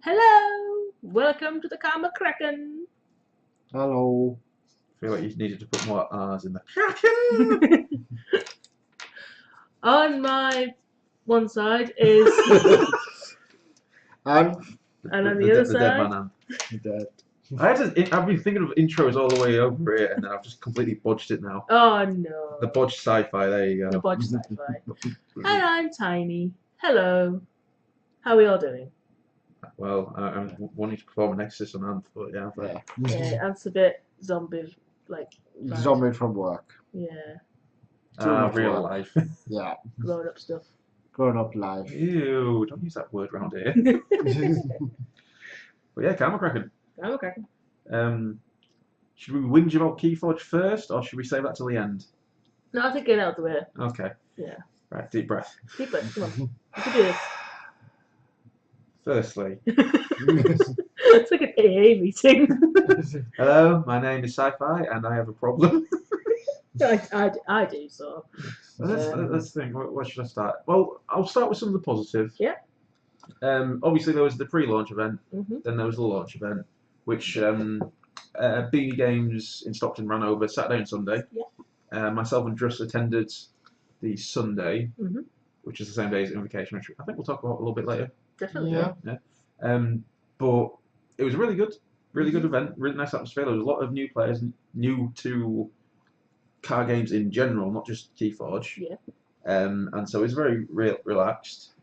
Hello! Welcome to the Kraken! Hello. I feel like you needed to put more R's in the Kraken. On my one side is... And and on the other dead side... man. dead. I've been thinking of intros all the way over it, and then I've just completely bodged it now. Oh no. The bodged sci-fi. There you go. The bodged SiFi. And I'm Tyney. Hello. How are we all doing? Well, I'm wanting to perform an exorcist on Anth, but yeah. But Yeah, Anth's a bit zombie, like... bad. Zombie from work. Yeah. real life. Yeah. Grown up stuff. Grown up life. Ew! Don't use that word around here. But yeah, Kraken. Kraken. Should we whinge about Keyforge first, or should we save that till the end? No, I think get it out of the way. Okay. Yeah. Right. Deep breath. Keep it. Come on. You can do this. Firstly, It's like an AA meeting. hello. My name is SiFi, and I have a problem. I do, so. Let's think. Where should I start? Well, I'll start with some of the positive. Yeah. Obviously, there was the pre-launch event. Mm-hmm. Then there was the launch event, which BB Games in Stockton ran over Saturday and Sunday. Yeah. Myself and Druss attended the Sunday, Mm-hmm. which is the same day as Invocation, which I think we'll talk about a little bit later. Definitely. Yeah. But it was a really good event, really nice atmosphere. There was a lot of new players, new to car games in general, not just Keyforge. Yeah. And so it was very relaxed.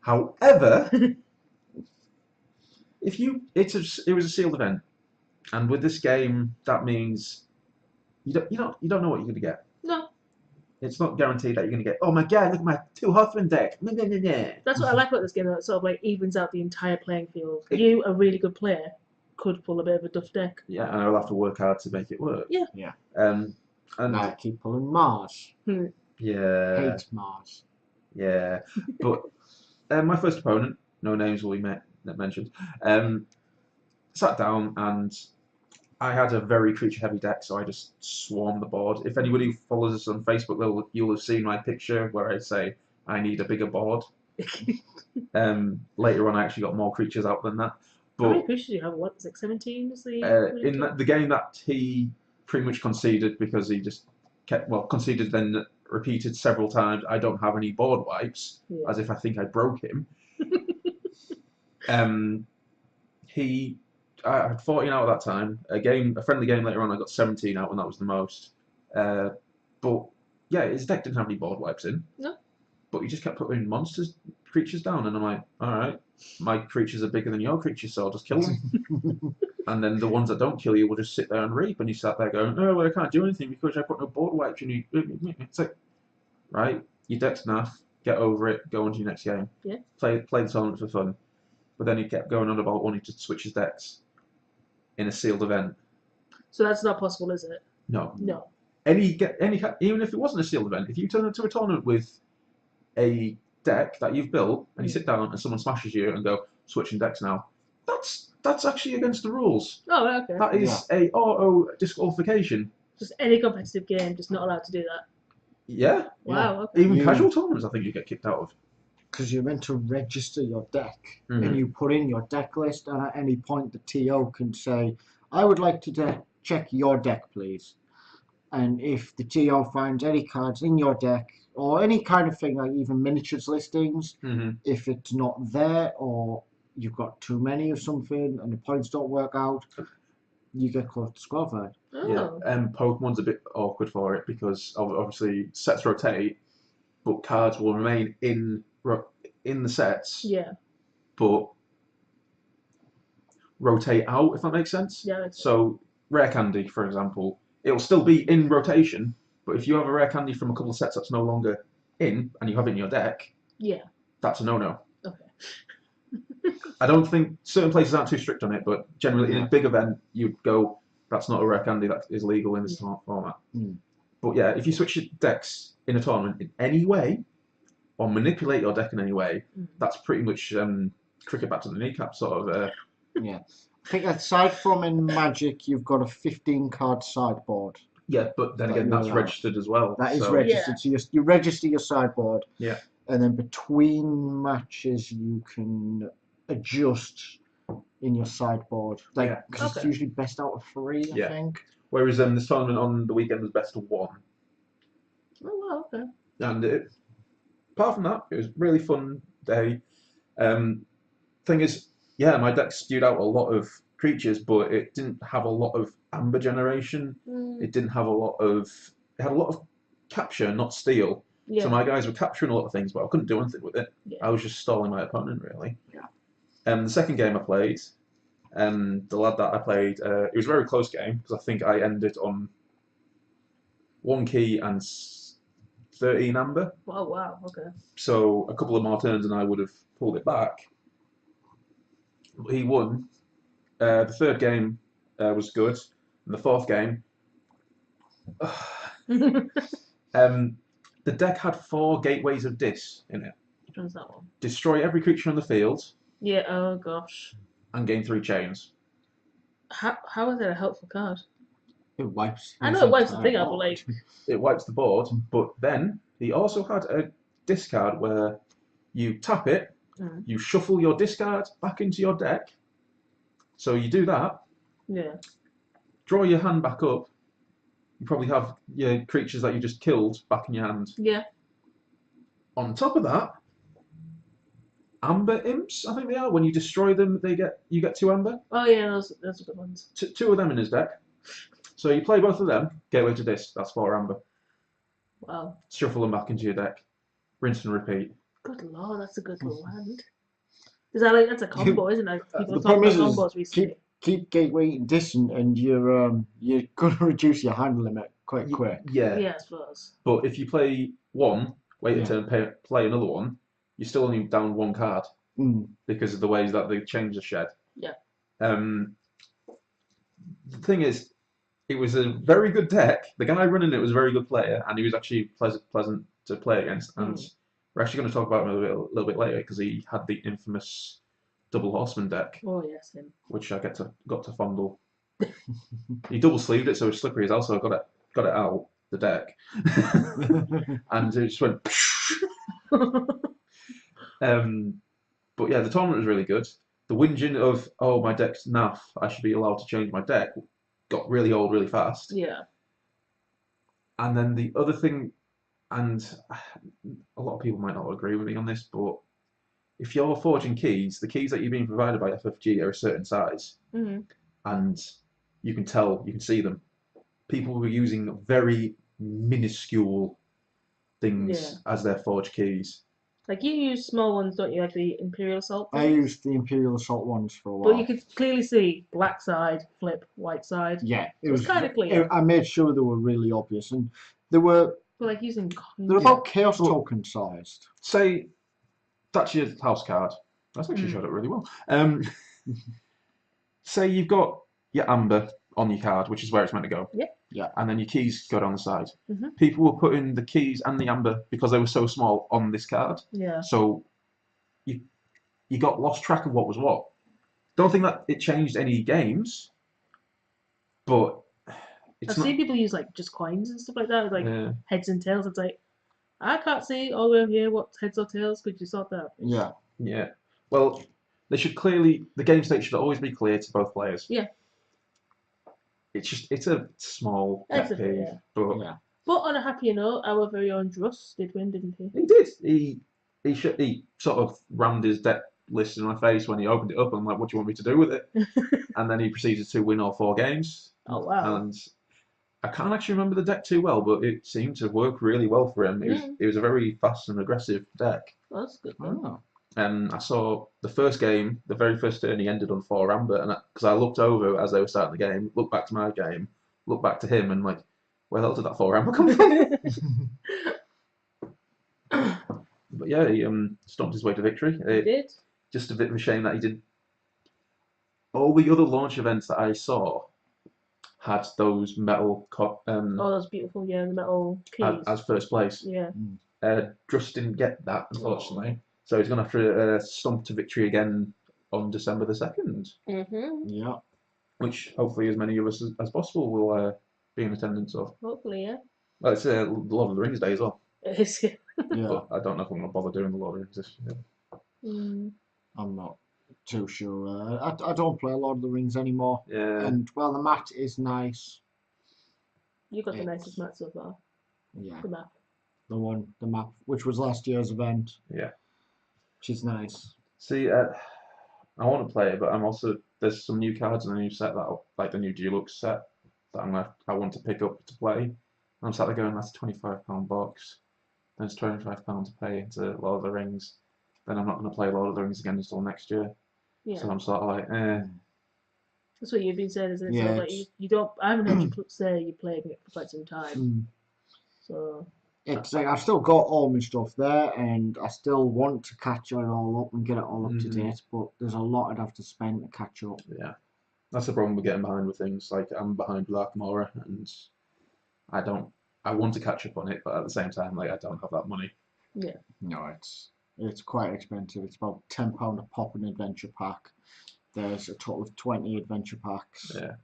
However, it was a sealed event, and with this game, that means you don't know what you're going to get. No. It's not guaranteed that you're going to get, oh my god, look at my 2 Hoffman deck. That's what I like about this game, though. It sort of like evens out the entire playing field. You, a really good player, could pull a bit of a duff deck. Yeah, and I'll have to work hard to make it work. Yeah. Yeah. And I keep pulling Mars. yeah. Hate Mars. Yeah. But my first opponent, no names will be mentioned, sat down and I had a very creature-heavy deck, so I just swarmed the board. If anybody who follows us on Facebook, you'll have seen my picture where I say I need a bigger board. Later on, I actually got more creatures out than that. But how many creatures do you have? What, is it 17? Is the in the game that he pretty much conceded because he just conceded then repeated several times. I don't have any board wipes, as if I think I broke him. I had 14 out at that time. A friendly game later on, I got 17 out, and that was the most. But yeah, his deck didn't have any board wipes in. No. But he just kept putting creatures down, and I'm like, all right, my creatures are bigger than your creatures, so I'll just kill them. And then the ones that don't kill you will just sit there and reap, and you sat there going, oh, well, I can't do anything because I put no board wipes. And it's like, right, your deck's naff, get over it, go on to your next game. Yeah. Play the tournament for fun. But then he kept going on about wanting to switch his decks in a sealed event. So that's not possible, is it? No. No. Even if it wasn't a sealed event, if you turn into a tournament with a deck that you've built and you sit down and someone smashes you and go switching decks now, that's actually against the rules. Oh, okay. That is a auto disqualification. Just any competitive game, just not allowed to do that. Yeah. Wow. Okay. Even casual tournaments, I think you get kicked out of. Because you're meant to register your deck, and you put in your deck list, and at any point the TO can say, I would like to check your deck, please. And if the TO finds any cards in your deck, or any kind of thing, like even miniatures listings, if it's not there, or you've got too many of something, and the points don't work out, you get disqualified. Oh. Yeah, and Pokemon's a bit awkward for it, because obviously sets rotate, but cards will remain in the sets, but rotate out, if that makes sense. Yeah. So rare candy, for example, it'll still be in rotation, but if you have a rare candy from a couple of sets that's no longer in and you have it in your deck, that's a no-no. Okay. I don't think certain places aren't too strict on it, but generally in a big event you'd go, that's not a rare candy, that is legal in this format. But yeah, if you switch your decks in a tournament in any way, or manipulate your deck in any way, that's pretty much cricket back to the kneecap sort of. Yeah. I think aside from in Magic, you've got a 15-card sideboard. Yeah, but then again, that's registered as well. That is registered. So you register your sideboard. Yeah. And then between matches, you can adjust in your sideboard. Like, Yeah. because it's Okay. usually best out of 3, I Yeah. think. Whereas this tournament on the weekend was best of 1. Oh wow, okay. And apart from that, it was a really fun day. Thing is, yeah, my deck spewed out a lot of creatures, but it didn't have a lot of amber generation. It didn't have a lot of. It had a lot of capture, not steal. Yeah. So my guys were capturing a lot of things, but I couldn't do anything with it. Yeah. I was just stalling my opponent, really. Yeah. The second game I played, the lad that I played, it was a very close game because I think I ended on 1 key and 13 amber. Oh wow, okay. So a couple of more turns and I would have pulled it back. He won. The third game was good. And the fourth game, the deck had 4 gateways of dis in it. Which one's that one? Destroy every creature on the field Yeah. Oh gosh. and gain 3 chains. How is it a helpful card? It wipes. I know it wipes the thing out, but board. like. It wipes the board, but then he also had a discard where you tap it, you shuffle your discard back into your deck. So you do that, Yeah. draw your hand back up. You probably have your creatures that you just killed back in your hand. Yeah. On top of that, amber imps, I think they are. When you destroy them, you get 2 amber. Oh yeah, those are good ones. 2 of them in his deck. So you play both of them, gateway to disc, that's 4 amber. Wow. Shuffle them back into your deck, rinse and repeat. Good lord, that's a good little hand. Is that like that's a combo, isn't it? People The talk about problem is combos recently. keep gateway distant, and you're gonna reduce your hand limit quite quick. Yeah. Yeah, I suppose. But if you play one, wait a Yeah. turn, play another one, you're still only down 1 card because of the ways that they change the shed. Yeah. The thing is, it was a very good deck. The guy running it was a very good player, and he was actually pleasant to play against. And we're actually going to talk about him a little bit later because he had the infamous double horseman deck, Oh yes, him. which I got to fondle. He double sleeved it, so it was slippery as hell. So I got it out the deck, and it just went. But yeah, the tournament was really good. The whinging of my deck's naff, I should be allowed to change my deck, got really old really fast. Yeah. And then the other thing, and a lot of people might not agree with me on this, but if you're forging keys, the keys that you're being provided by FFG are a certain size, and you can see them. People were using very minuscule things as their forged keys. Like you use small ones, don't you? Like the Imperial Assault. I used the Imperial Assault ones for a while. But you could clearly see black side, flip, white side. Yeah, it was kind of clear. I made sure they were really obvious, and they were. But like using coins. They're about chaos token sized. Say that's your house card. That's actually showed up really well. Say you've got your amber on your card, which is where it's meant to go. Yeah. And then your keys go down the side. People were putting the keys and the amber because they were so small on this card. Yeah. So you got lost track of what was what. Don't think that it changed any games, but I've seen people use like just coins and stuff like that, like heads and tails. It's like I can't see all the way over here what heads or tails. Could you sort that out? Yeah. Yeah. Well, the game state should always be clear to both players. Yeah. It's a small pet peeve, but But on a happier note, our very own Druss did win, didn't he? he did. He sort of rammed his deck list in my face when he opened it up. I'm like, what do you want me to do with it? And then he proceeded to win all 4 games. Oh wow! And I can't actually remember the deck too well, but it seemed to work really well for him. It was a very fast and aggressive deck. Well, that's good. I saw the first game, the very first turn, he ended on 4 amber, and because I looked over as they were starting the game, looked back to my game, looked back to him, and like, where the hell did that 4 amber come from? But yeah, he stomped his way to victory. He did. Just a bit of a shame that he did. All the other launch events that I saw had those metal oh, those beautiful, the metal keys. as first place. Yeah. Druss didn't get that, unfortunately. So he's going to have to stomp to victory again on December the 2nd. Yeah. Which hopefully as many of us as possible will be in attendance of. Hopefully, yeah. Well, it's Lord of the Rings Day as well. It is. Yeah. But I don't know if I'm going to bother doing the Lord of the Rings this year. I'm not. too sure. I don't play Lord of the Rings anymore. Yeah. And while the mat is nice, You got the nicest mat so far. yeah, The map. the map, which was last year's event. Yeah. Which is nice. See, I want to play it, but I'm also there's some new cards in the new set that like the new Deluxe set that I want to pick up to play. And I'm sat there going, that's a £25 box. Then it's £25 to pay into Lord of the Rings. Then I'm not going to play Lord of the Rings again until next year. Yeah. So I'm sort of like, eh. That's what you've been saying, isn't it? Yeah, So, like, you don't. I haven't heard you say you're playing it for quite some time. Mm. So. It's like I've still got all my stuff there, and I still want to catch it all up and get it all up to date. But there's a lot I'd have to spend to catch up. Yeah, that's the problem with getting behind with things. Like I'm behind with Arkham and I want to catch up on it, but at the same time, like I don't have that money. Yeah. No, it's quite expensive. It's about £10 a pop an adventure pack. There's a total of 20 adventure packs. Yeah.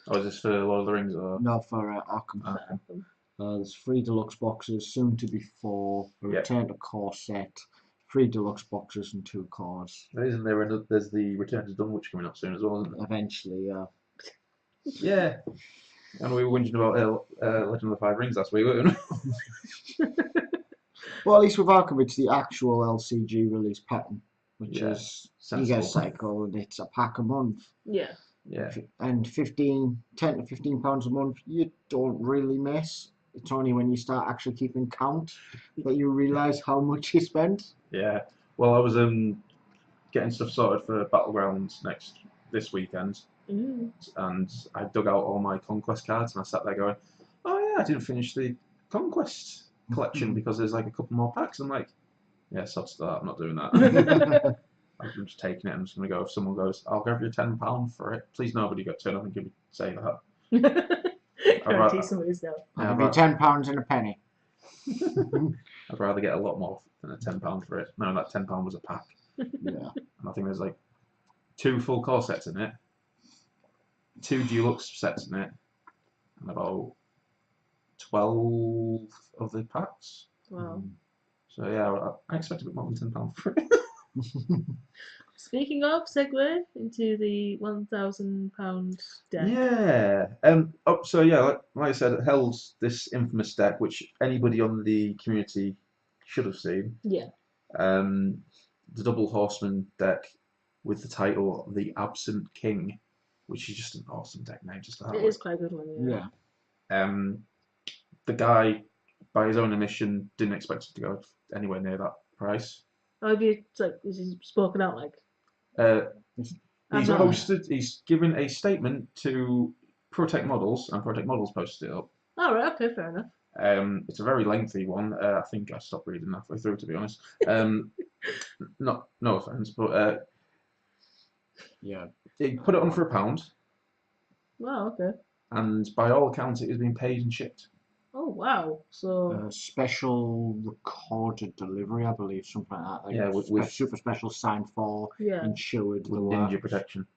Oh, is this for Lord of the Rings or? No, for Arkham. Arkham. There's 3 deluxe boxes, soon to be 4. A Return to Core set, 3 deluxe boxes and 2 cores. Isn't there another? There's the Return to Dunwich coming up soon as well, isn't there? Eventually, yeah. Yeah. And we were whinging about Legend of the Five Rings last week, weren't we? Well, at least with Arkham, it's the actual LCG release pattern, which is sensible. you get a cycle and it's a pack a month. Yeah. Yeah. And 10 to £15 a month, you don't really miss. It's only when you start actually keeping count that you realise how much you spent. Yeah. Well, I was getting stuff sorted for Battlegrounds this weekend, and I dug out all my Conquest cards, and I sat there going, "Oh yeah, I didn't finish the Conquest collection because there's like a couple more packs." I'm like, "Yeah, sods that. I'm not doing that." I'm just taking it. I'm just gonna go. If someone goes, "I'll give you £10 for it," please nobody turn up and say that. Guarantee somebody's now. I'll give you £10 and a penny. I'd rather get a lot more than a £10 for it. No, that £10 was a pack. Yeah. And I think there's like 2 full core sets in it, 2 deluxe sets in it, and about 12 of the packs. Wow. So yeah, I expect a bit more than £10 for it. Speaking of, segue into the £1,000 deck. Yeah. So yeah, like I said, it held this infamous deck, which anybody on the community should have seen. Yeah. The Double Horseman deck with the title The Absent King, which is just an awesome deck name. It is quite a good one. Yeah. The guy, by his own admission, didn't expect it to go anywhere near that price. Oh, have you, like, is he spoken out like? He's given a statement to Protect Models, and Protect Models posted it up. Oh, right, okay, fair enough. It's a very lengthy one. I think I stopped reading halfway through, to be honest. No offense, but yeah, he put it on for £1, Wow, okay. and by all accounts, it has been paid and shipped. Oh, wow. So. Special recorded delivery, I believe, something like that. Like Yeah, with super special signed for, insured, with ninja protection.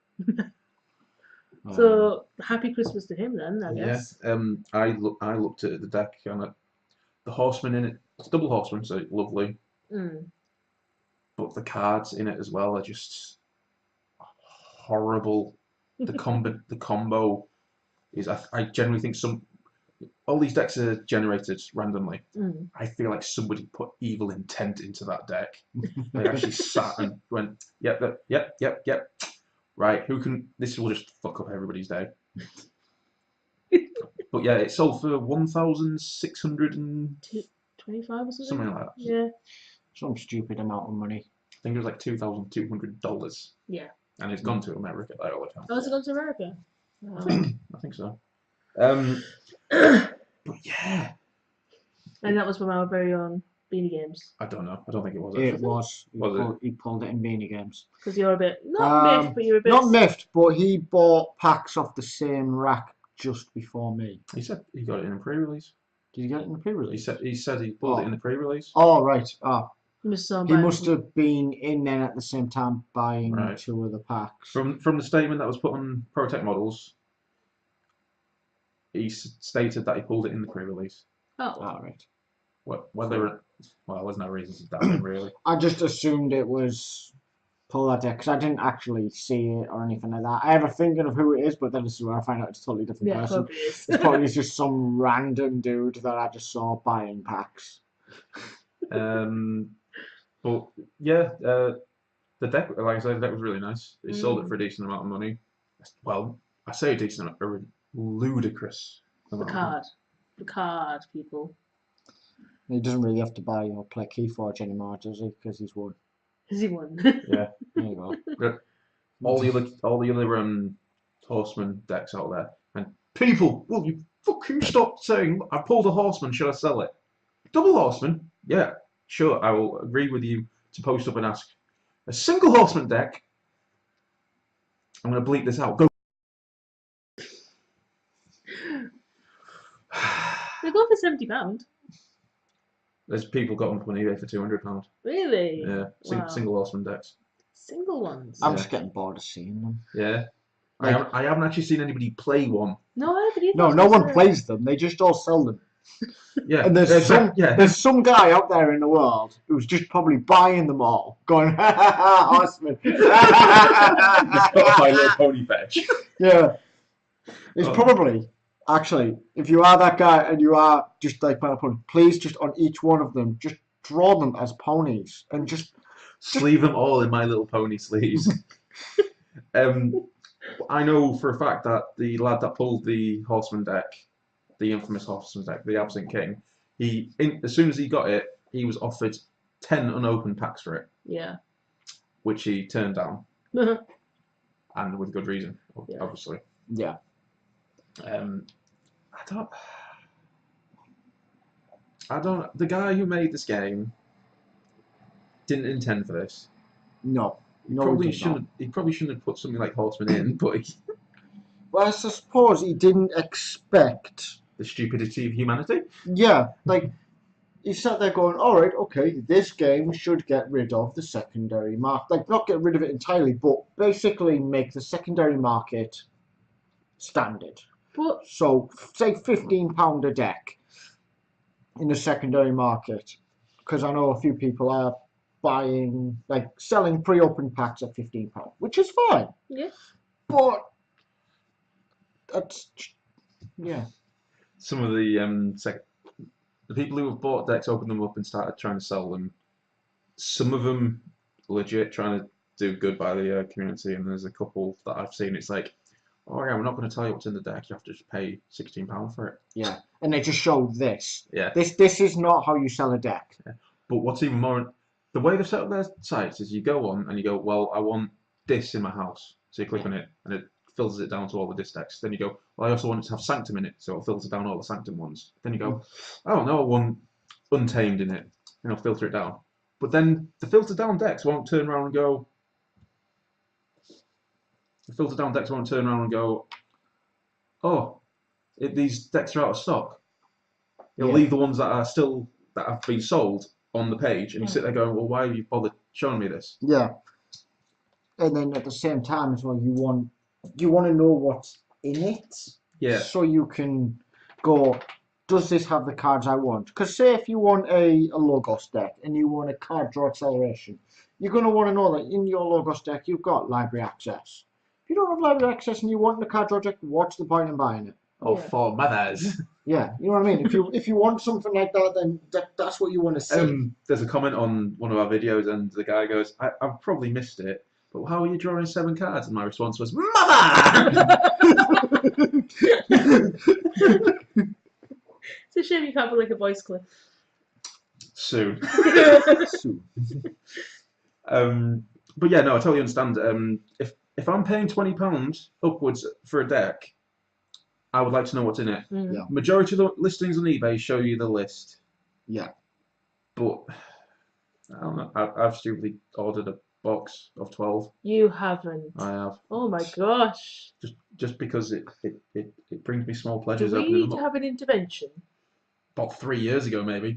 So happy Christmas to him then, I guess. Yeah. I looked at the deck and the horseman in it. It's double horseman, so lovely. But the cards in it as well are just horrible. The combo is. I generally think all these decks are generated randomly. I feel like somebody put evil intent into that deck. They actually sat and went, yep. Right, this will just fuck up everybody's day. But yeah, it sold for 1,625 or something? Something like that. Yeah. Some stupid amount of money. I think it was like $2,200. Yeah. And it's gone to America by all accounts. Oh, has it gone to America? I think so. But yeah. And that was from our very own Beanie Games. I don't know. I don't think it was. It was. Was he pulled it in Beanie Games. Because you're a bit not miffed, but you're a bit not miffed, but he bought packs off the same rack just before me. He said he got it in a pre-release. Did he get it in the pre-release? He said he bought it in the pre-release. Oh right. Oh. He must have been in then at the same time buying 2 of the packs. From the statement that was put on Protect Models, he stated that he pulled it in the pre-release. Oh. Right. There's no reason to doubt him really. I just assumed it was pull that deck because I didn't actually see it or anything like that. I have a thinking of who it is, but then this is where I find out it's a totally different Yeah, it person. probably is. It's probably just some random dude that I just saw buying packs. But yeah, the deck, like I said, the deck was really nice. He sold it for a decent amount of money. Well, I say a decent amount, a ludicrous amount. The card, people. He doesn't really have to buy or play Keyforge anymore, does he? Because he's won. Has he won? Yeah. There you go. All the other horseman decks out there, and people, will you fucking stop saying I pulled a horseman? Should I sell it? Double horseman? Yeah, sure. I will agree with you to post up and ask. A single horseman deck. I'm gonna bleep this out. Go. They go for £70. There's people got them on eBay for £200. Really? Yeah, Wow. single horseman decks. Single ones. I'm just getting bored of seeing them. Yeah. Like, I haven't actually seen anybody play one. No, I haven't either. no one plays them. They just all sell them. Yeah. And there's some guy out there in the world who's just probably buying them all, going, ha ha ha, horseman. It's got My Little Pony fetch. Yeah. It's probably, actually, if you are that guy and you are just like My Little Pony, please just on each one of them, just draw them as ponies and just Sleeve them all in My Little Pony sleeves. I know for a fact that the lad that pulled the horseman deck, the infamous horseman deck, the Absent King, as soon as he got it, he was offered 10 unopened packs for it. Yeah. Which he turned down. And with good reason, obviously. Yeah. I don't. The guy who made this game didn't intend for this. No. He probably shouldn't have put something like Horseman in, but Well, I suppose he didn't expect the stupidity of humanity. Yeah, like he sat there going, all right, okay, this game should get rid of the secondary market. Like, not get rid of it entirely, but basically make the secondary market standard. But So, say £15 a deck in the secondary market, because I know a few people are selling pre-opened packs at £15, which is fine. yeah. But that's, yeah. Some of the people who have bought decks, opened them up and started trying to sell them. Some of them legit trying to do good by the community, and there's a couple that I've seen. It's like, oh yeah, we're not going to tell you what's in the deck. You have to just pay £16 for it. Yeah, and they just show this. Yeah. This is not how you sell a deck. Yeah. But what's even more, the way they've set up their sites is you go on and you go, well, I want this in my house. So you click on it and it filters it down to all the disc decks. Then you go, well, I also want it to have Sanctum in it, so it'll filter down all the Sanctum ones. Then you go, oh no, I want Untamed in it, and it'll filter it down. But then the filtered down decks won't turn around and go, oh, these decks are out of stock. It'll leave the ones that have been sold on the page, and you sit there going, well, why have you bothered showing me this? Yeah. And then at the same time as well, you want to know what's in it. Yeah. So you can go, does this have the cards I want? Because say if you want a Logos deck and you want a card draw acceleration, you're going to want to know that in your Logos deck you've got library access. If you don't have library access and you want the card draw deck, what's the point in buying it? Oh, for mothers. Yeah, you know what I mean? If you want something like that, then that's what you want to see. There's a comment on one of our videos, and the guy goes, I've probably missed it, but how are you drawing 7 cards? And my response was, Mother! It's a shame you can't put like a voice clip. Soon. But yeah, no, I totally understand. If I'm paying £20 upwards for a deck, I would like to know what's in it. Yeah. Majority of the listings on eBay show you the list. Yeah. But I don't know. I've stupidly ordered a box of 12. You haven't. I have. Oh my gosh. Just because it brings me small pleasures Do we opening need them to up. have an intervention? About 3 years ago, maybe.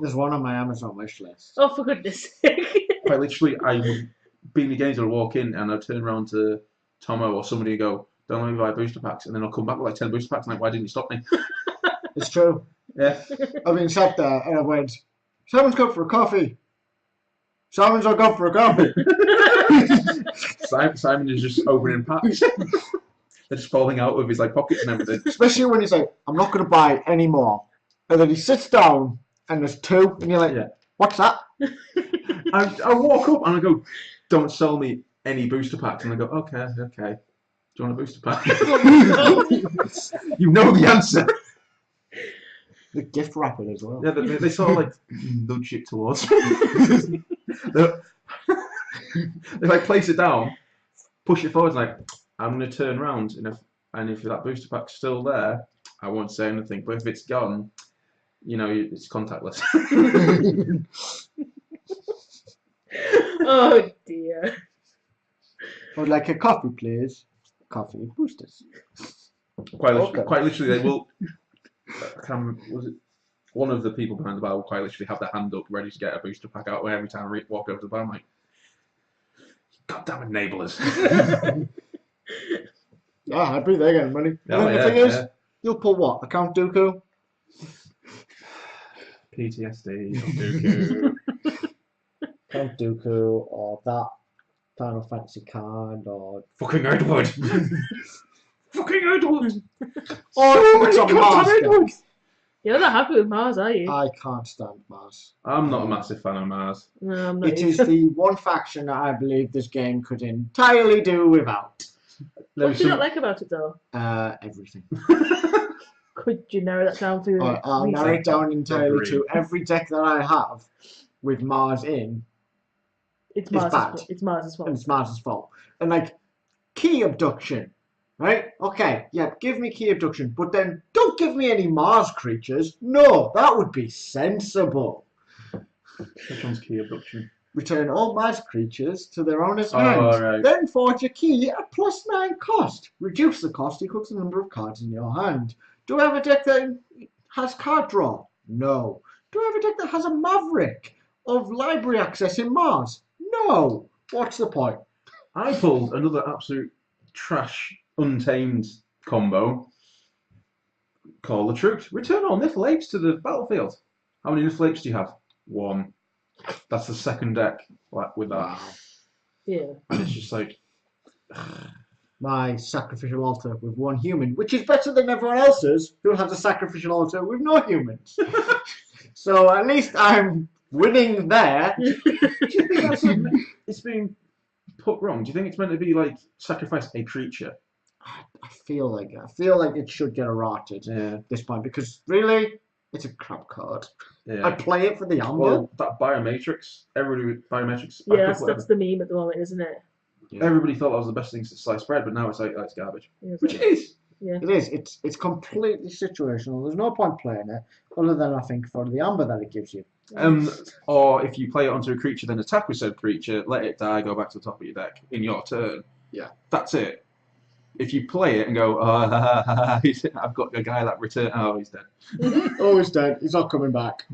There's one on my Amazon wish list. Oh, for goodness sake. Quite literally, I would be in the games, I'd walk in and I'd turn around to Tomo or somebody and go, don't let me buy booster packs. And then I'll come back with like 10 booster packs and like, why didn't you stop me? It's true. Yeah. I've been sat there and I went, someone's come for a coffee. Simon's not gone for a coffee. Simon is just opening packs. They're just falling out of his like pockets and everything. Especially when he's like, I'm not going to buy any more. And then he sits down and there's two, and you're like, Yeah. What's that? I walk up and I go, don't sell me any booster packs. And I go, okay. Do you want a booster pack? You know the answer. The gift wrapper as well. Yeah, they sort of like nudge it towards me. they like place it down, push it forward, like, I'm going to turn around, and if that booster pack's still there, I won't say anything. But if it's gone, you know, it's contactless. Oh dear. I would like a coffee, please. Coffee with boosters. Quite Okay. literally, they will. Was it one of the people behind the bar will quite literally have their hand up, ready to get a booster pack out. Where every time I walk over to the bar, I'm like, "Goddamn enablers!" Happy they're getting money. Oh, And then the thing is, you'll pull what? Account Dooku? PTSD. Dooku. Count Dooku, or that Final Fantasy card, or Fucking Edward. Fucking Edward. it's a Mars. Edward. You're not happy with Mars, are you? I can't stand Mars. I'm not a massive fan of Mars. No, I'm not. It is the one faction that I believe this game could entirely do without. What do you not like about it though? Everything. Could you narrow that down to? I'll narrow it down entirely to every deck that I have with Mars in. It's bad. Mars. It's Mars' fault. And it's Mars' fault. And like, key abduction, right? Okay, yeah, give me key abduction, but then don't give me any Mars creatures. No, that would be sensible. Which one's key abduction? Return all Mars creatures to their owner's hand. Right. Then forge a key at +9 cost. Reduce the cost equal to the number of cards in your hand. Do I have a deck that has card draw? No. Do I have a deck that has a Maverick of library access in Mars? No. What's the point? I pulled another absolute trash, untamed combo. Call the troops. Return all Nifl apes to the battlefield. How many Nifl apes do you have? 1. That's the second deck with that. Yeah. And it's just like... My sacrificial altar with 1 human, which is better than everyone else's who has a sacrificial altar with no humans. So at least I'm winning there. Do you think it's being put wrong? Do you think it's meant to be like sacrifice a creature? I feel like it should get errated at this point, because really, it's a crap card. Yeah. I play it for the amber. Well, that biomatrix, everybody with biomatrix. Yeah, that's the meme at the moment, isn't it? Yeah. Everybody thought that was the best thing to slice bread, but now it's like, oh, it's garbage. Yeah, Which it is. Yeah. It is. It's completely situational. There's no point playing it, other than I think for the amber that it gives you. Or if you play it onto a creature, then attack with said creature, let it die, go back to the top of your deck in your turn. Yeah. That's it. If you play it and go, oh, I've got a guy that return. Oh, he's dead. Oh, he's dead. He's not coming back.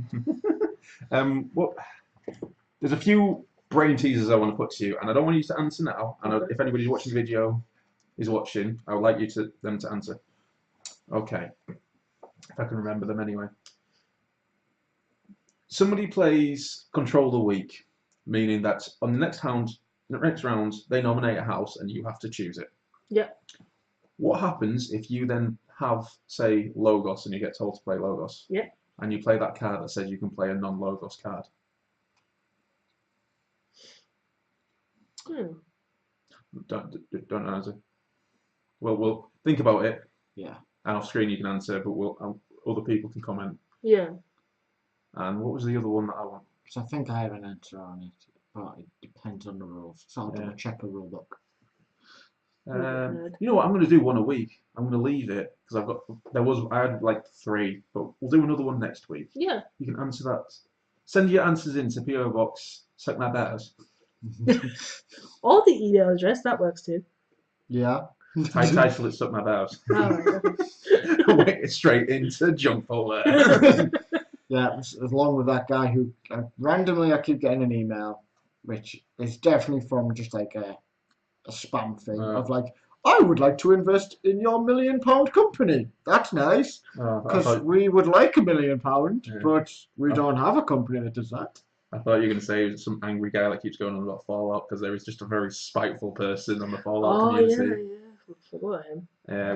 There's a few brain teasers I want to put to you, and I don't want you to answer now. And if anybody watching the video is watching, I would like them to answer. Okay, if I can remember them anyway. Somebody plays Control the Weak, meaning that on the next round they nominate a house and you have to choose it. Yeah. What happens if you then have, say, Logos, and you get told to play Logos? Yeah. And you play that card that says you can play a non-Logos card? Don't answer. We'll think about it. Yeah. And off screen you can answer, but other people can comment. Yeah. And what was the other one that I want? So I think I have an answer on it, but it depends on the rules. So I'll do a check a rule book. You know what? I'm going to do one a week. I'm going to leave it because I had like 3, but we'll do another one next week. Yeah. You can answer that. Send your answers in to PO Box. Suck my bears. Or the email address, that works too. Yeah. Title it Suck My Bears. Wait, straight into junk folder. Yeah, along with that guy who randomly I keep getting an email, which is definitely from just like a spam thing of like, I would like to invest in your £1 million company. That's nice, because we would like £1 million, but we don't have a company that does that. I thought you were going to say some angry guy that keeps going on about Fallout because there is just a very spiteful person on the Fallout community. Yeah. Forgot him.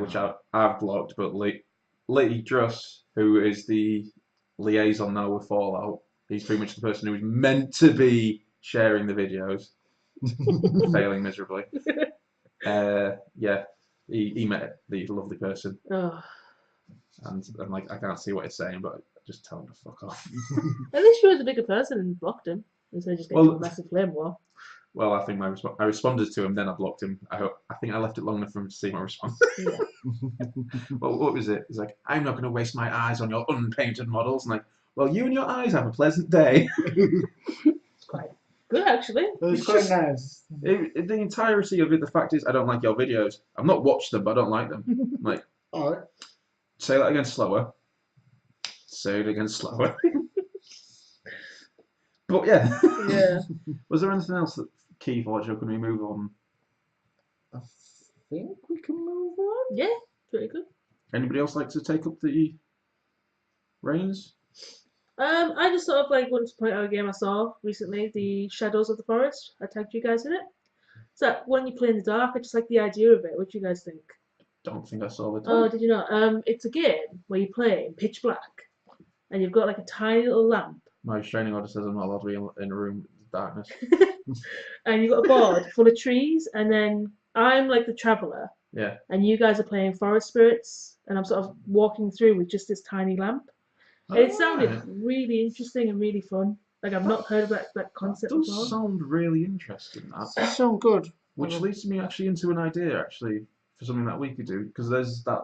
Which I've blocked, but Lady Druss, who is the liaison now with Fallout, he's pretty much the person who is meant to be sharing the videos, failing miserably. Yeah, he met the lovely person, Oh. and I'm like, I can't see what he's saying, but just tell him to fuck off. At least you were the bigger person and blocked him instead of just getting a massive flame war. Well, I think I responded to him, then I blocked him. I think I left it long enough for him to see my response. Yeah. Well, what was it? He's like, I'm not going to waste my eyes on your unpainted models. And like, well, you and your eyes have a pleasant day. It's quite good, actually. It's quite nice. The entirety of it, the fact is, I don't like your videos. I've not watched them, but I don't like them. I'm like, all right. Say that again slower. Say it again slower. But yeah. Yeah. Was there anything else that Keyforge, or can we move on? I think we can move on. Yeah, pretty good. Anybody else like to take up the reins? I just sort of like wanted to point out a game I saw recently, the Shadows of the Forest. I tagged you guys in it. So when you play in the dark, I just like the idea of it. What do you guys think? Don't think I saw it. Oh, did you not? It's a game where you play in pitch black, and you've got like a tiny little lamp. My restraining order says I'm not allowed to be in a room with darkness. And you've got a board full of trees, and then I'm like the traveller. Yeah. And you guys are playing forest spirits, and I'm sort of walking through with just this tiny lamp. And it sounded really interesting and really fun. Like I've not heard of that concept That before. does sound really interesting. That sounds good. Which leads me actually into an idea for something that we could do, because there's that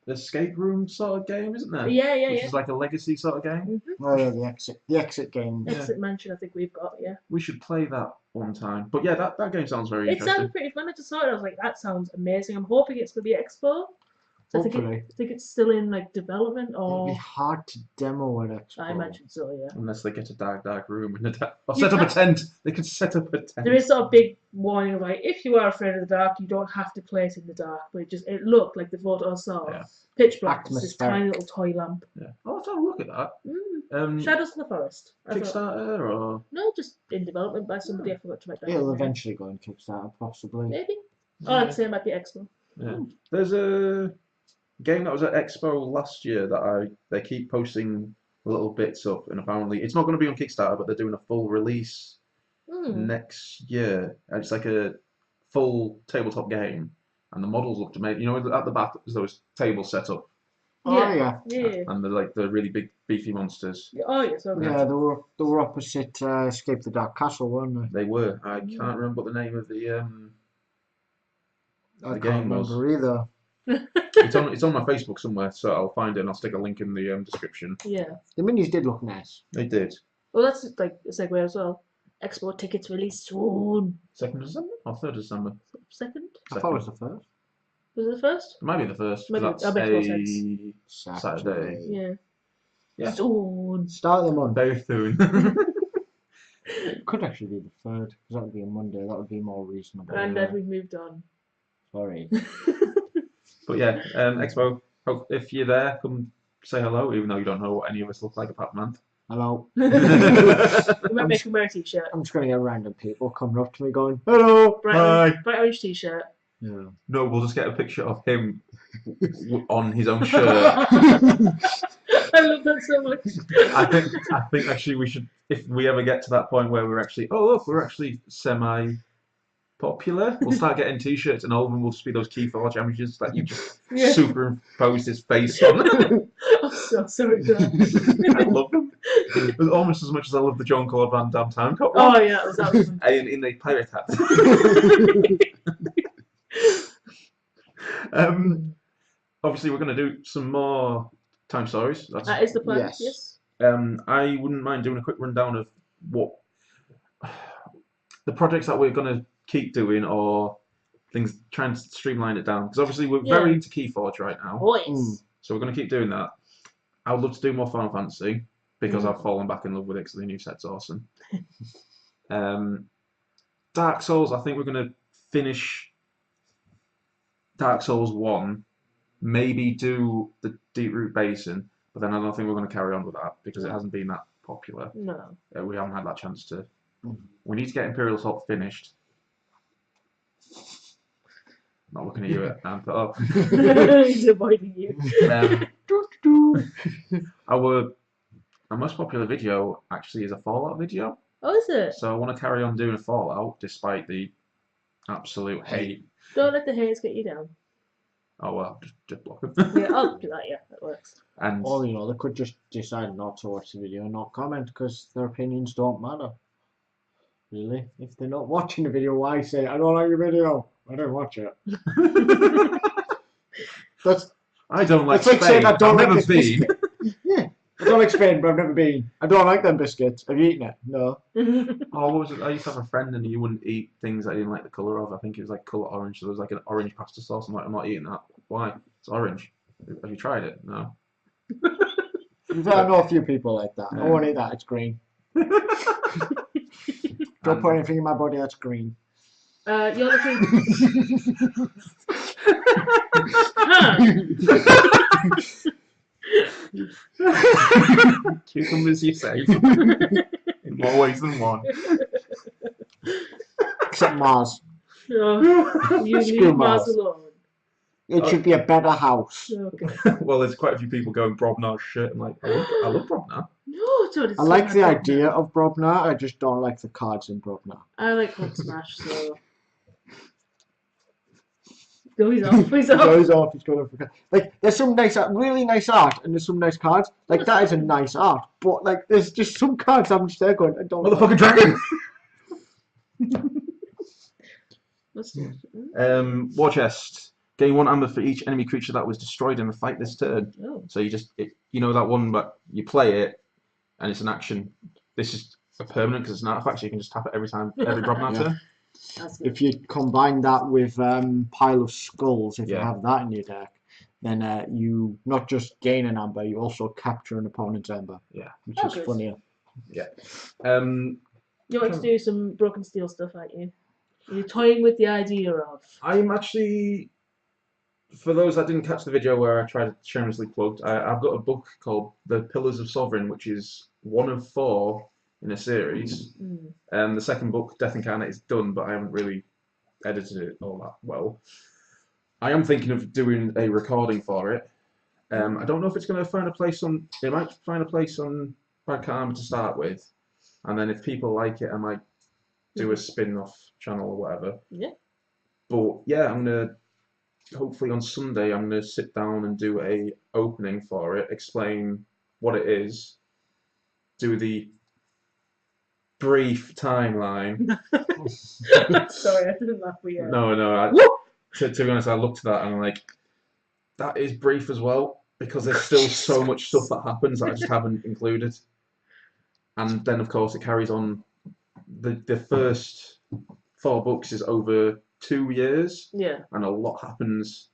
escape room sort of game, isn't there? Yeah. Which is like a legacy sort of game. Mm-hmm. Oh yeah, the exit game. Exit Mansion, I think we've got. Yeah. We should play that one time. But yeah, that game sounds very It interesting. sounded pretty fun. I just saw it. I was like, that sounds amazing. I'm hoping it's going to be Expo. So I think it's still in like development, or it'd be hard to demo at Expo. I imagine so. Yeah. Unless they get a dark room or set up a tent. They could set up a tent. There is sort of big warning of like, if you are afraid of the dark, you don't have to play it in the dark. But it looked like the photo I saw. Yeah. Pitch black, just this tiny little toy lamp. Yeah. I'll have to have a look at that. Shadows of the Forest. Kickstarter or no, just in development by somebody. I forgot to make that. It'll eventually go on Kickstarter, possibly. Maybe. Oh, like I say, it might be Expo. Yeah. There's a game that was at Expo last year that they keep posting little bits up, and apparently it's not going to be on Kickstarter, but they're doing a full release next year. And it's like a full tabletop game, and the models looked amazing. You know, at the back there's those tables set up. Oh yeah. And they're like the really big beefy monsters. Oh yes. Okay. Yeah, they were opposite Escape the Dark Castle, weren't they? They were. I can't remember what the name of the I game can't was. remember either. It's on my Facebook somewhere, so I'll find it and I'll stick a link in the description. Yeah. The minis did look nice. They did. Well, that's like a segue as well. Expo tickets released soon. 2nd December or 3rd December? Second? I thought it was the first. Was it the first? It might be the first. Maybe, That's that makes more a Saturday. Yeah. Yeah. Soon. Start of the month. Very soon. It could actually be the 3rd, because that would be a Monday. That would be more reasonable. And then we've moved on. Sorry. But yeah, Expo. If you're there, come say hello. Even though you don't know what any of us look like apart from Anth. Hello. We might make him wear a t-shirt. I'm just going to get random people coming up to me going, hello. Bright orange t-shirt. Yeah. No, we'll just get a picture of him on his own shirt. I love that so much. I think actually we should, if we ever get to that point where we're actually, we're actually semi-popular, we'll start getting t-shirts and all of them will just be those Keyforge images that you just superimposed his face on. I'm so sorry, God. I love them. Almost as much as I love the John Claude Van Damme Time Cop. Oh yeah, that was in the pirate hat. Obviously, we're going to do some more time stories. That is the plan. Yes. I wouldn't mind doing a quick rundown of what the projects that we're going to keep doing, or things trying to streamline it down. Because obviously we're very into Keyforge right now. Oh yes. So we're going to keep doing that. I would love to do more Final Fantasy because I've fallen back in love with it because the new set's awesome. Dark Souls, I think we're going to finish Dark Souls 1, maybe do the Deep Root Basin, but then I don't think we're going to carry on with that because it hasn't been that popular. No. We haven't had that chance to. We need to get Imperial Assault finished. Not looking at you, Anth. Oh. He's avoiding you. Our most popular video actually is a Fallout video. Oh, is it? So I want to carry on doing a Fallout despite the absolute hate. Don't let the haters get you down. Oh well, just block them. Yeah, I'll do that. Yeah, that works. And Or, they could just decide not to watch the video and not comment because their opinions don't matter. Really? If they're not watching the video, why say, I don't like your video? I don't watch it. I don't like That's like Spain. saying I don't I've like never this been. Yeah. I don't like Spain, but I've never been. I don't like them biscuits. Have you eaten it? No. Oh, what was it? I used to have a friend and he wouldn't eat things I didn't like the colour of. I think it was like colour orange. So there was like an orange pasta sauce. I'm like, I'm not eating that. Why? It's orange. Have you tried it? No. I know a few people like that. I won't eat that. It's green. Don't put anything in my body that's green. You're looking. Cucumbers, you say? In more ways than one. Except Mars. Oh, you Screw leave Mars Mars. alone. It should be a better house. Okay. Well, there's quite a few people going Brobnar shit. I'm like, I love Brobnar. No, Todd, it's I like so the bad. idea of Brobnar, I just don't like the cards in Brobnar. I like Hulk Smash, so. No, he's off. He's off. Goes off, he's going for like there's some nice art, really nice art, and there's some nice cards. Like that is a nice art, but like there's just some cards I'm just there going, I don't Motherfucking dragon! Let's do it. War chest. Gain 1 amber for each enemy creature that was destroyed in the fight this turn. Oh. So you know that one, but you play it, and it's an action. This is a permanent because it's an artifact, so you can just tap it every Brobnar turn. That's good. If you combine that with Pile of Skulls, if you Yeah. have that in your deck, then you not just gain an amber, you also capture an opponent's amber. Yeah. Which Oh, is good. funnier. Yeah. You want to do some broken steel stuff, aren't you? You're toying with the idea of. I'm actually, for those that didn't catch the video where I tried to shamelessly plug, I've got a book called The Pillars of Sovereign, which is 1 of 4 in a series. The second book, Death Incarnate, is done, but I haven't really edited it all that well. I am thinking of doing a recording for it. I don't know if it's going to find a place on. It might find a place on Bandcamp to start with, and then if people like it, I might do a spin-off channel or whatever. Yeah. But yeah, I'm gonna. Hopefully on Sunday, I'm gonna sit down and do a opening for it, explain what it is, do the brief timeline. Sorry, I didn't laugh for you. No. To be honest, I looked at that and I'm like, that is brief as well because there's still so much stuff that happens that I just haven't included. And then of course it carries on. The first 4 books is over 2 years. Yeah. And a lot happens.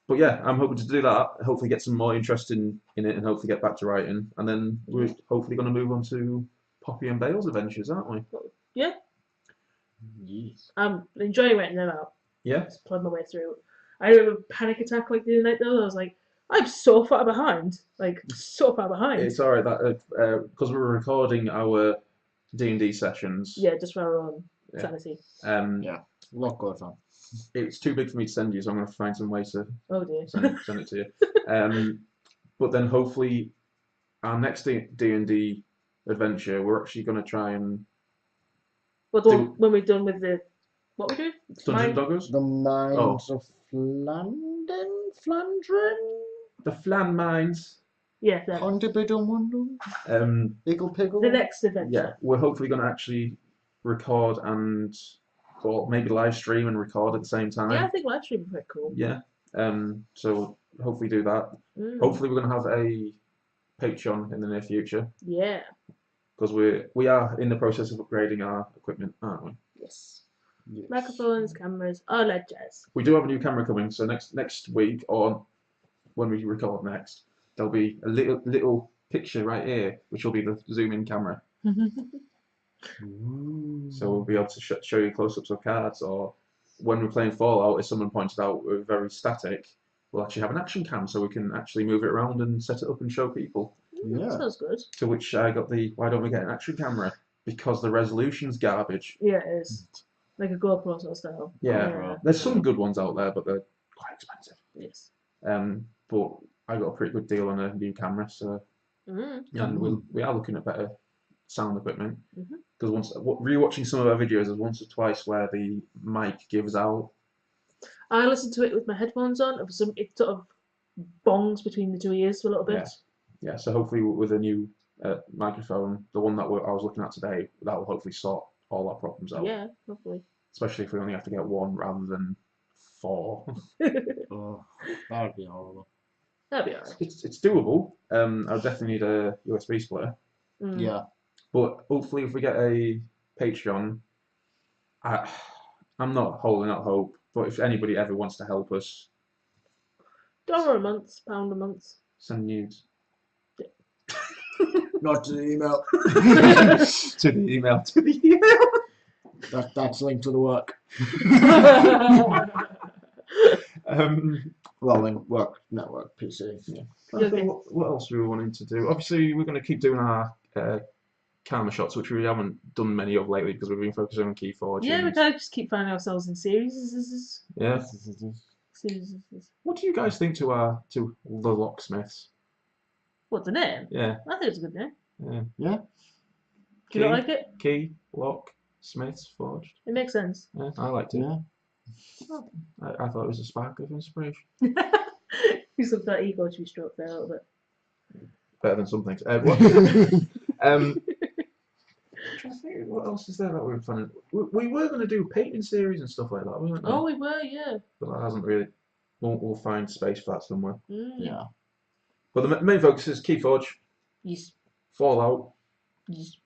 But yeah, I'm hoping to do that. Hopefully get some more interest in it and hopefully get back to writing. And then we're hopefully going to move on to Poppy and Bale's adventures, aren't we? Yeah. Yes. I'm enjoying writing them out. Yeah. Just plod my way through. I had a panic attack like the other night though. I was like, I'm so far behind. Like, so far behind. It's alright that because we're recording our D&D sessions. Yeah, just for our own Yeah. sanity. Yeah. A lot goes on. It's too big for me to send you, so I'm going to find some way to Oh dear. send it to you. But then hopefully our next D&D adventure, we're actually going to try and Well, the one when we're done with the what we do? Dungeon Doggers? The Mines of Flandrin? The Flan Mines. Yeah, that. Underbidum, Eagle Piggle. The next adventure. Yeah, we're hopefully going to actually record and or maybe live stream and record at the same time. Yeah, I think live stream would be quite cool. Yeah. So hopefully do that. Hopefully we're going to have a Patreon in the near future Yeah. because we are in the process of upgrading our equipment, aren't we? Yes. Microphones, cameras, all that jazz. We do have a new camera coming, so next week or when we record next, there'll be a little picture right here, which will be the zoom in camera. So we'll be able to show you close-ups of cards, or when we're playing Fallout, as someone pointed out, we're very static. We'll actually have an action cam, so we can actually move it around and set it up and show people. Yeah. Sounds good. To which I got the, why don't we get an action camera? Because the resolution's garbage. Yeah, it is. Like a GoPro sort of style. Yeah. There's some good ones out there, but they're quite expensive. Yes. But I got a pretty good deal on a new camera, so and we are looking at better sound equipment. Because once rewatching some of our videos, there's once or twice where the mic gives out. I listened to it with my headphones on. It sort of bongs between the two ears for a little bit. Yeah. So hopefully with a new microphone, the one that I was looking at today, that will hopefully sort all our problems out. Yeah, hopefully. Especially if we only have to get one rather than 4. Oh, that'd be horrible. That'd be alright. It's doable. I'll definitely need a USB splitter. Yeah. But hopefully, if we get a Patreon, I'm not holding out hope. But if anybody ever wants to help us, $1 a month, £1 a month. send nudes. Not to the email. To the email. To the email. That's linked to the work. Well, then work network PC. Yeah. Okay. What else are we wanting to do? Obviously, we're going to keep doing our camera shots, which we haven't done many of lately because we've been focusing on Keyforge. Yeah, we kind of just keep finding ourselves in series. Yeah. What do you guys think to the locksmiths? What, the name? Yeah. I think it's a good name. Yeah. Do you not like it? Key, lock, smiths, forged. It makes sense. Yeah, I liked it. Yeah. I thought it was a spark of inspiration. You sort that ego to be stroked there a little bit. Better than some things. Trying to think, what else is there that we were planning? We were going to do painting series and stuff like that, weren't we? Oh, we were, yeah. But that hasn't really. We'll find space for that somewhere. Yeah. But the main focus is Keyforge, Yes. Fallout. Yes.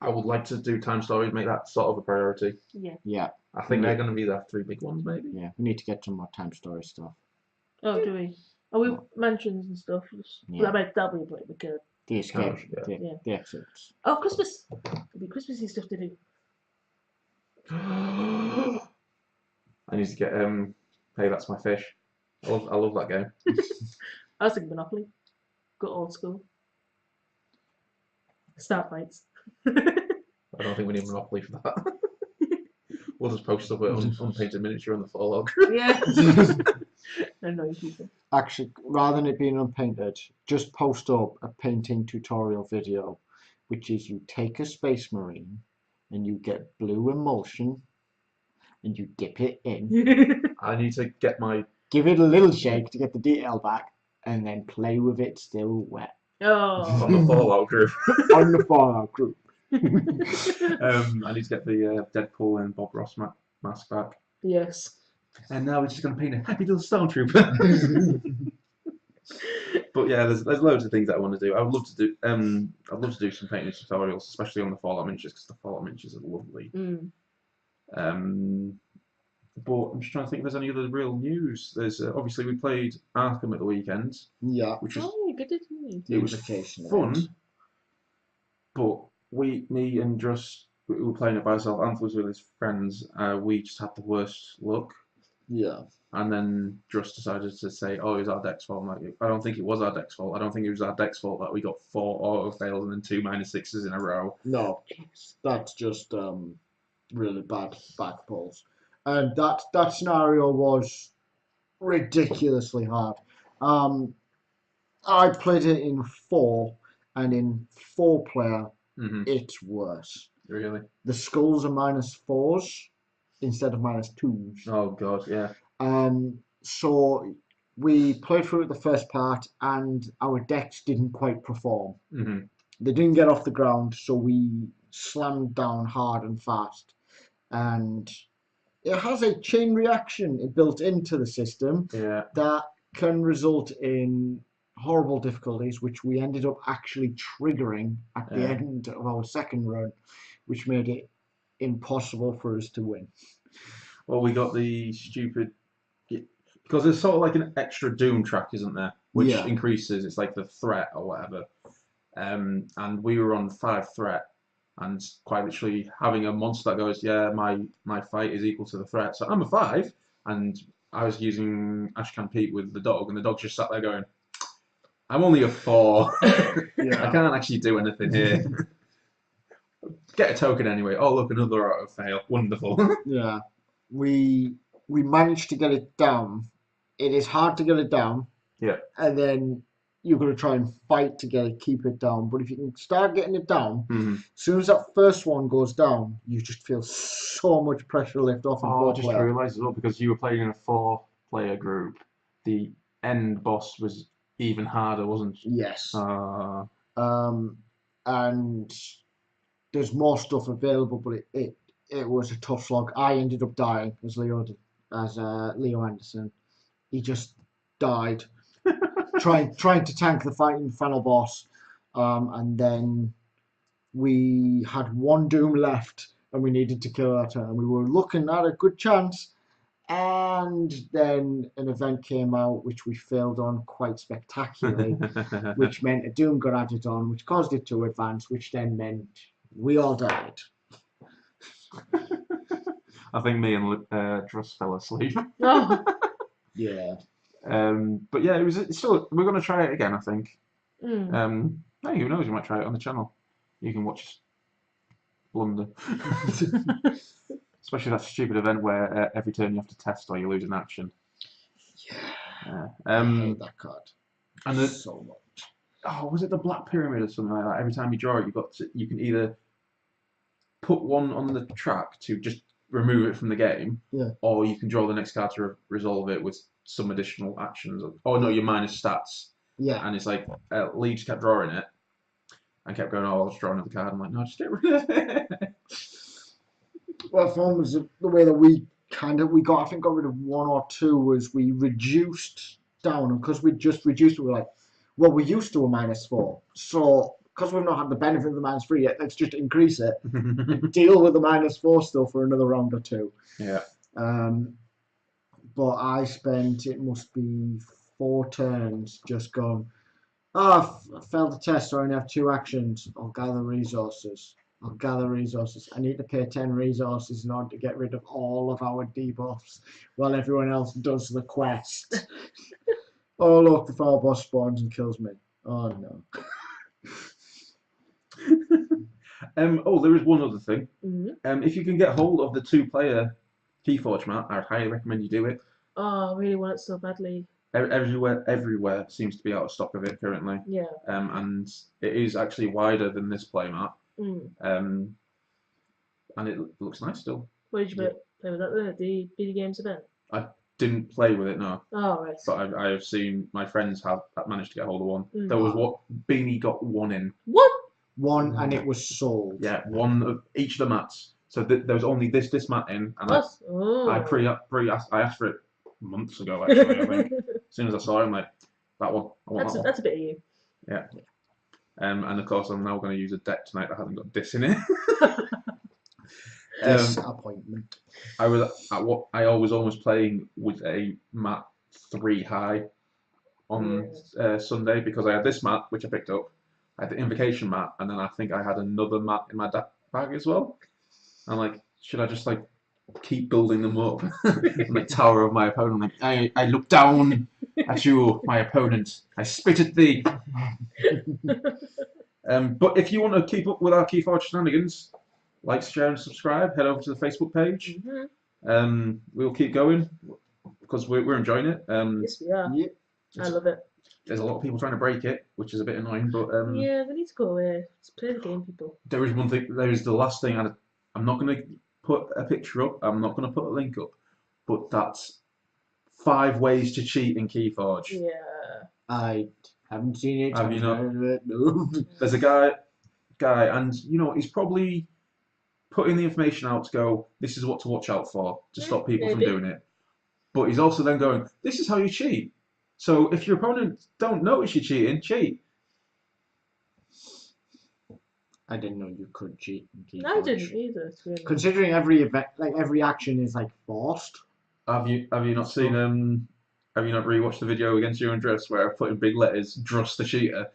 I would like to do time stories, make that sort of a priority. Yeah. Yeah. I think they're going to be the 3 big ones, maybe. Yeah. We need to get some more time story stuff. Oh, do we? Oh, we mansions and stuff. Yeah. That'll be a bit good. The escape. Yeah. The exits. Oh, Christmas. There'll be Christmassy stuff to do. I need to get Hey, That's My Fish. I love that game. I was thinking Monopoly. Go old school. Start fights. I don't think we need Monopoly for that. We'll just post up an unpainted miniature on the Fallout group. Yeah. Annoying people. Actually, rather than it being unpainted, just post up a painting tutorial video, which is you take a space marine and you get blue emulsion and you dip it in. I need to get my... Give it a little shake to get the detail back and then play with it still wet. Oh. on the Fallout group. On the Fallout group. I need to get the Deadpool and Bob Ross mask back. Yes. And now we're just going to paint a happy little stormtrooper. But yeah, there's loads of things that I want to do. I'd love to do some painting tutorials, especially on the Fallout miniatures, because the Fallout miniatures are lovely. But I'm just trying to think if there's any other real news. There's obviously we played Arkham at the weekend. Yeah. Which was good, didn't it was fun. But me and Just we were playing it by ourselves. Anth was with his friends. We just had the worst luck. Yeah. And then Just decided to say, "Oh, it was our deck's fault." I'm like, I don't think it was our deck's fault. I don't think it was our deck's fault that we got 4 auto fails and then 2 -6s in a row. No, that's just really bad back pulls. And that scenario was ridiculously hard. I played it in 4, and in 4-player, it's worse. Really? The skulls are -4s instead of -2s. Oh god, yeah. So we played through it the first part, and our decks didn't quite perform. They didn't get off the ground, so we slammed down hard and fast. And it has a chain reaction built into the system that can result in horrible difficulties, which we ended up actually triggering at the end of our second run, which made it impossible for us to win. Well, we got the stupid... Because there's sort of like an extra Doom track, isn't there? Which increases, it's like the threat or whatever. And we were on 5 threat. And quite literally having a monster that goes, yeah, my fight is equal to the threat. So I'm a 5, and I was using Ashcan Pete with the dog, and the dog just sat there going, I'm only a 4. I Yeah. can't actually do anything here. Get a token anyway. Oh, look, another auto fail. Wonderful. Yeah. We managed to get it down. It is hard to get it down. Yeah. And then you're going to try and fight to keep it down. But if you can start getting it down, Mm-hmm. as soon as that first one goes down, you just feel so much pressure lift off. Oh, I just realised as well, because you were playing in a 4-player group, the end boss was even harder, wasn't it? Yes. Uh, And there's more stuff available, but it was a tough slog. I ended up dying as Leo Anderson. He just died trying to tank the final boss, and then we had one Doom left, and we needed to kill that, and we were looking at a good chance. And then an event came out which we failed on quite spectacularly, which meant a Doom got added on, which caused it to advance, which then meant we all died. I think me and Druss fell asleep. Oh. Yeah. But yeah, it's still. We're gonna try it again, I think. Mm. Hey, who knows? You might try it on the channel. You can watch us blunder. Especially that stupid event where every turn you have to test or you lose an action. Yeah. Yeah. I hate that card. And So much. oh, was it the Black Pyramid or something like that? Every time you draw it, you can either put one on the track to just remove it from the game, Yeah. or you can draw the next card to resolve it with some additional actions. Oh no, your minus stats. Yeah. And it's like Lee just kept drawing it and kept going, oh, I'll just draw another card. I'm like, no, just get rid of it. Well, fun was the way that we got rid of one or two was we reduced down, and because we just reduced, we were like, well, we used to a -4, so because we've not had the benefit of the -3 yet, let's just increase it, deal with the -4 still for another round or two. Yeah. But I spent, it must be 4 turns just going, oh, I failed the test, so I only have 2 actions. I'll gather resources. I need to pay 10 resources in order to get rid of all of our debuffs while everyone else does the quest. Oh, look, the final boss spawns and kills me. Oh, no. Oh, there is one other thing. Mm-hmm. If you can get hold of the 2-player Keyforge map, I highly recommend you do it. Oh, I really want it so badly. Everywhere seems to be out of stock of it currently. Yeah. And it is actually wider than this play map. Mm. And it looks nice still. What did you play with that then at the BD Games event? I didn't play with it, no. Oh, right. But I have seen my friends have managed to get hold of one. Mm. There was Beanie got one in. What? One, and it was sold. Yeah, one of each of the mats. So there was only this mat in, and I asked for it months ago actually. I think as soon as I saw it, I'm like, that one. I want that one. That's a bit of you. Yeah. And of course, I'm now going to use a deck tonight that hasn't got dis in it. Disappointment. I was almost playing with a mat 3 high on Sunday because I had this mat which I picked up. I had the invocation mat, and then I think I had another mat in my bag as well. I'm like, should I just like keep building them up? I'm like tower of my opponent. Like, I look down at you, my opponent. I spit at thee. But if you want to keep up with our Keyforge shenanigans, like, share, and subscribe. Head over to the Facebook page. Mm-hmm. We'll keep going because we're enjoying it. Yes, we are. Yep. I love it. There's a lot of people trying to break it, which is a bit annoying. But yeah, they need to go away. Just play the game, people. there is one thing. There is the last thing. I'm not going to put a picture up. I'm not going to put a link up. But that's 5 ways to cheat in Keyforge. Yeah. I haven't seen it. Have you not? No. There's a guy, and you know he's probably putting the information out to go, this is what to watch out for to stop people from doing it. But he's also then going, this is how you cheat. So if your opponent don't notice you cheating, cheat. I didn't know you could cheat in Keyforge. I didn't either. Considering every event, like every action is like forced. Have you not seen have you not rewatched the video against you and Druss where I put in big letters, Druss the cheater?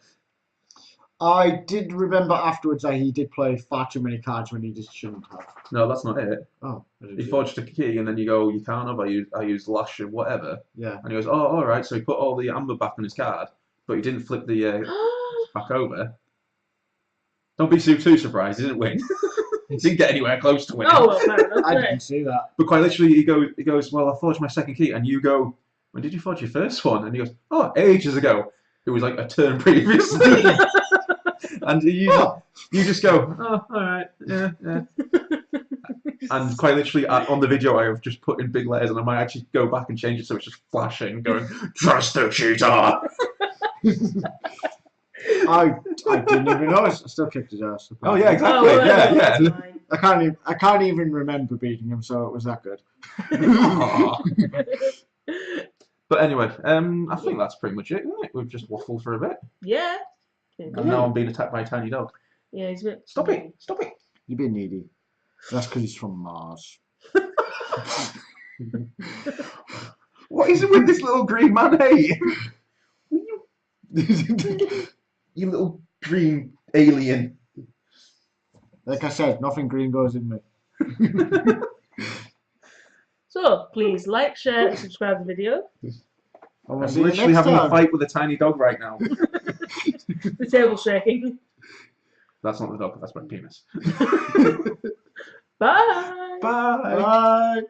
I did remember afterwards that he did play far too many cards when he just shouldn't have. No, that's not it. Oh. He forged a key and then you go, you can't have, I used lash or whatever. Yeah. And he goes, oh, alright, so he put all the amber back on his card, but he didn't flip the back over. Don't be too surprised. He didn't win. He didn't get anywhere close to winning. Oh, well, fair enough. I yeah. didn't see that. But quite literally, he goes, well, I forged my second key, and you go, when did you forge your first one? And he goes, oh, ages ago. It was like a turn previously. And you just go, oh, all right, yeah. And quite literally, on the video, I have just put in big letters, and I might actually go back and change it so it's just flashing, going, trust the cheater! I didn't even know. I still kicked his ass. Oh yeah, exactly. Oh, well, yeah. that's fine. I can't even remember beating him, so it was that good. But anyway, I think that's pretty much it, isn't it? We've just waffled for a bit. Yeah. And now I'm being attacked by a tiny dog. Yeah, he's a bit... Stop it! Stop it! You're being needy. That's because he's from Mars. What is it with this little green man, hey? You little green alien. Like I said, nothing green goes in me. So, please like, share, and subscribe to the video. I'm literally having a fight with a tiny dog right now. The table's shaking. That's not the dog, that's my penis. Bye! Bye! Bye.